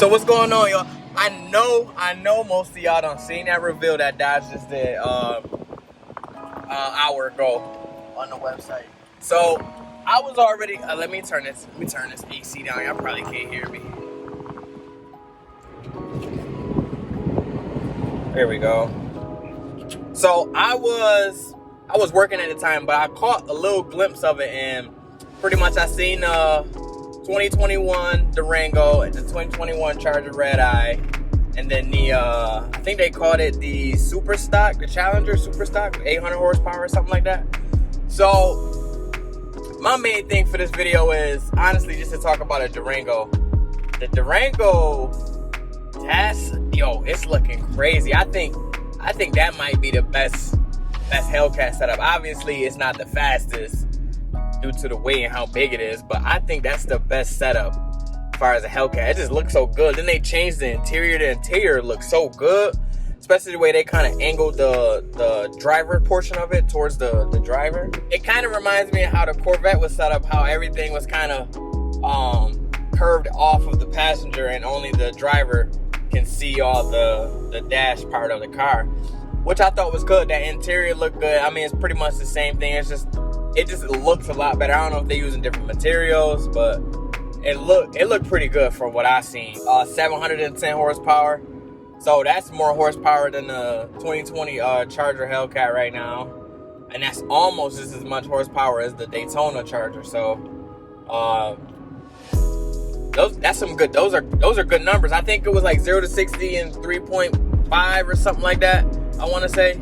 So what's going on, y'all? I know most of y'all done seen that reveal that Dodge just did hour ago on the website. So I was already let me turn this AC down. Y'all probably can't hear me. There we go. So I was working at the time, but I caught a little glimpse of it, and pretty much I seen 2021 Durango and the 2021 Charger Red Eye, and then the I think they called it the Super Stock, the Challenger Super Stock, 800 horsepower or something like that. So my main thing for this video is honestly just to talk about a Durango. The Durango, it's looking crazy. I think that might be the best Hellcat setup. Obviously, it's not the fastest due to the weight and how big it is, but I think that's the best setup as far as a Hellcat. It just looks so good. Then they changed the interior. The interior looks so good, especially the way they kind of angled the driver portion of it towards the driver. It kind of reminds me of how the Corvette was set up, how everything was kind of curved off of the passenger and only the driver can see all the dash part of the car, which I thought was good. That interior looked good. I mean, it's pretty much the same thing. It just looks a lot better. I don't know if they're using different materials, but it looked pretty good from what I seen. 710 horsepower. So that's more horsepower than the 2020 Charger Hellcat right now, and that's almost just as much horsepower as the Daytona Charger. So that's some good. Those are good numbers. I think it was like 0 to 60 in 3.5 or something like that, I want to say.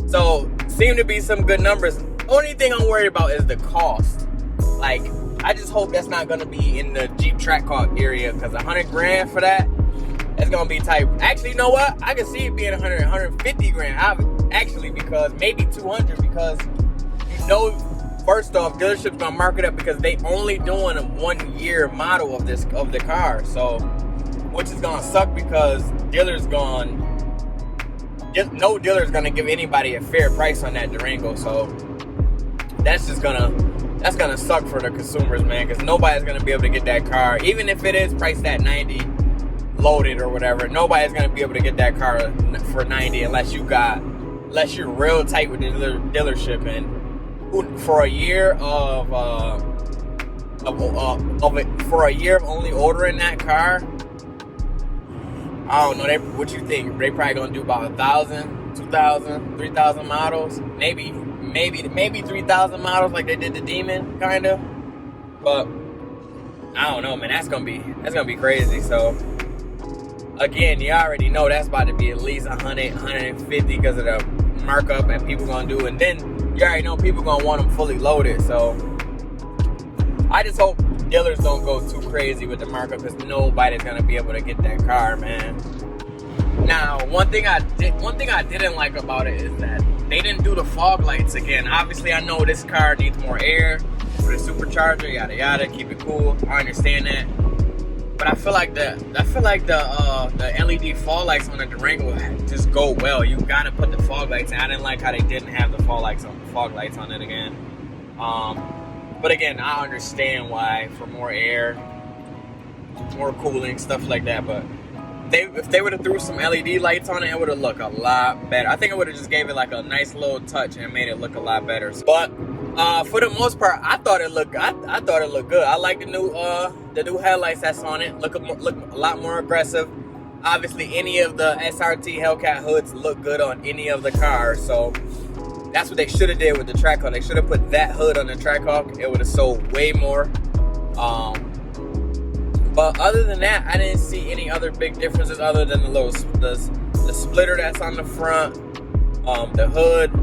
So seem to be some good numbers. Only thing I'm worried about is the cost. Like, I just hope that's not gonna be in the Jeep Trackhawk area, because 100 grand for that, it's gonna be tight. Actually, you know what? I can see it being 100, 150 grand. Actually, because maybe 200, because first off, dealership's gonna mark it up because they only doing a 1 year model of the car. So, which is gonna suck because no dealer's gonna give anybody a fair price on that Durango. So that's gonna suck for the consumers, man, because nobody's gonna be able to get that car, even if it is priced at 90 loaded or whatever. Nobody's gonna be able to get that car for 90 unless you're real tight with the dealership. And for a year of only ordering that car, I don't know. What you think? They probably gonna do about 1,000, 2,000, 3,000 models, maybe 3,000 models like they did the Demon, kind of. But I don't know, man. That's gonna be crazy. So again, you already know that's about to be at least 100, 150 because of the markup that people gonna do, and then you already know people gonna want them fully loaded. So I just hope dealers don't go too crazy with the markup, because nobody's gonna be able to get that car, man. Now, one thing I didn't like about it is that they didn't do the fog lights again. Obviously, I know this car needs more air for the supercharger, yada yada, keep it cool. I understand that, but I feel like the LED fog lights on the Durango just go well. You gotta put the fog lights in. I didn't like how they didn't have the fog lights on it again. But again, I understand why, for more air, more cooling, stuff like that. But if they would have threw some LED lights on it, it would have looked a lot better. I think it would have just gave it like a nice little touch and made it look a lot better. But for the most part, I thought it looked good. I like the new headlights that's on it. Look a lot more aggressive. Obviously, any of the SRT Hellcat hoods look good on any of the cars. So that's what they should have did with the Trackhawk. They should have put that hood on the Trackhawk. It would have sold way more. But other than that, I didn't see any other big differences other than the splitter that's on the front, the hood.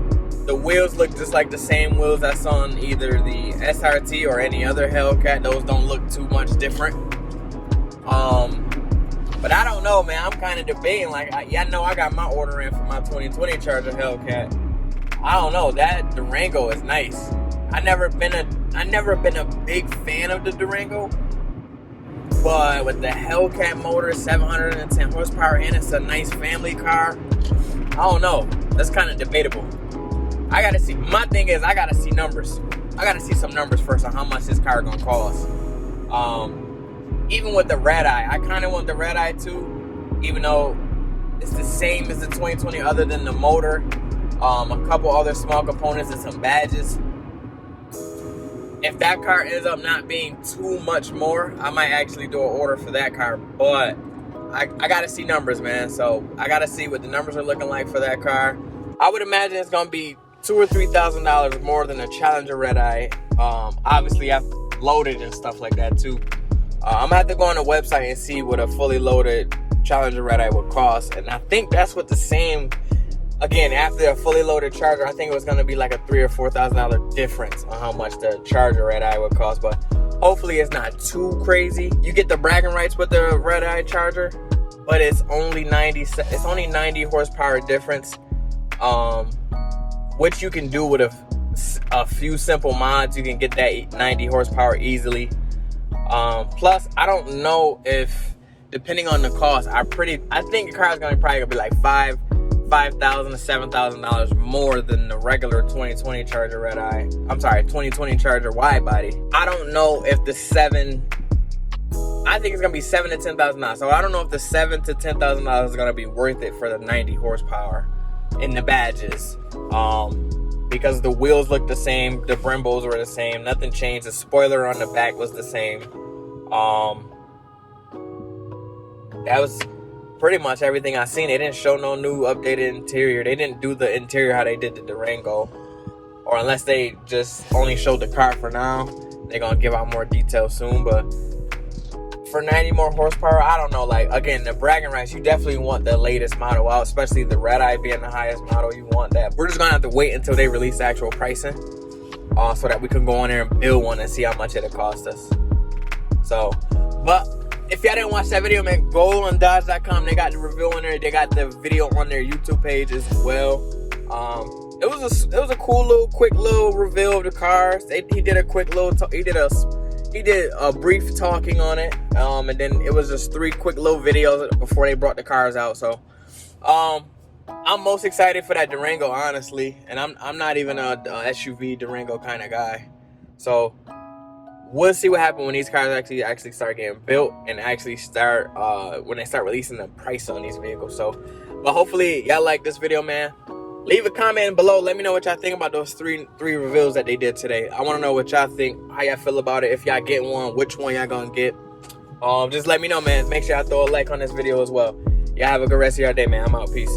The wheels look just like the same wheels that's on either the SRT or any other Hellcat. Those don't look too much different. But I don't know, man. I'm kind of debating. Like, I know I got my order in for my 2020 Charger Hellcat. I don't know. That Durango is nice. I never been a big fan of the Durango, but with the Hellcat motor, 710 horsepower, and it's a nice family car, I don't know. That's kind of debatable. I gotta see. My thing is, I gotta see numbers. I gotta see some numbers first on how much this car gonna cost. Even even with the red eye, I kind of want the red eye too, even though it's the same as the 2020 other than the motor, a couple other small components and some badges. If that car ends up not being too much more, I might actually do an order for that car, but I gotta see numbers, man. So I gotta see what the numbers are looking like for that car. I would imagine it's gonna be $2,000 or $3,000 more than a Challenger red eye. Obviously I've loaded and stuff like that too. I'm gonna have to go on the website and see what a fully loaded Challenger red eye would cost, and I think that's what the same, again, after a fully loaded Charger, I think it was gonna be like a $3,000 or $4,000 difference on how much the Charger red eye would cost, but hopefully it's not too crazy. You get the bragging rights with the red eye Charger, but it's only 90 horsepower difference, which you can do with a few simple mods. You can get that 90 horsepower easily. Plus, I don't know if, depending on the cost, I think the car is probably gonna be like $5,000 to $7,000 more than the regular 2020 Charger red eye. I'm sorry, 2020 Charger wide body. I don't know if I think it's gonna be $7,000 to $10,000. So I don't know if the $7,000 to $10,000 is gonna be worth it for the 90 horsepower and the badges. Because the wheels look the same, the Brembos were the same, nothing changed. The spoiler on the back was the same. That was pretty much everything I seen. They didn't show no new updated interior. They didn't do the interior how they did the Durango, or unless they just only showed the car for now. They're gonna give out more details soon, but for 90 more horsepower, I don't know. Like, again, the bragging rights, you definitely want the latest model out, especially the red eye being the highest model. You want that. We're just gonna have to wait until they release the actual pricing, so that we can go on there and build one and see how much it'll cost us. So, but if y'all didn't watch that video, man, go on Dodge.com. They got the review on there. They got the video on their YouTube page as well. It was a cool little, quick little reveal of the cars. He did a quick little, he did a brief talking on it, and then it was just 3 quick little videos before they brought the cars out. So, I'm most excited for that Durango, honestly, and I'm not even a SUV Durango kind of guy. So we'll see what happens when these cars actually start getting built and actually start when they start releasing the price on these vehicles. So, but hopefully y'all like this video, man. Leave a comment below. Let me know what y'all think about those three reveals that they did today. I want to know what y'all think, how y'all feel about it. If y'all get one, which one y'all gonna get. Just let me know, man. Make sure y'all throw a like on this video as well. Y'all have a good rest of your day, man. I'm out. Peace.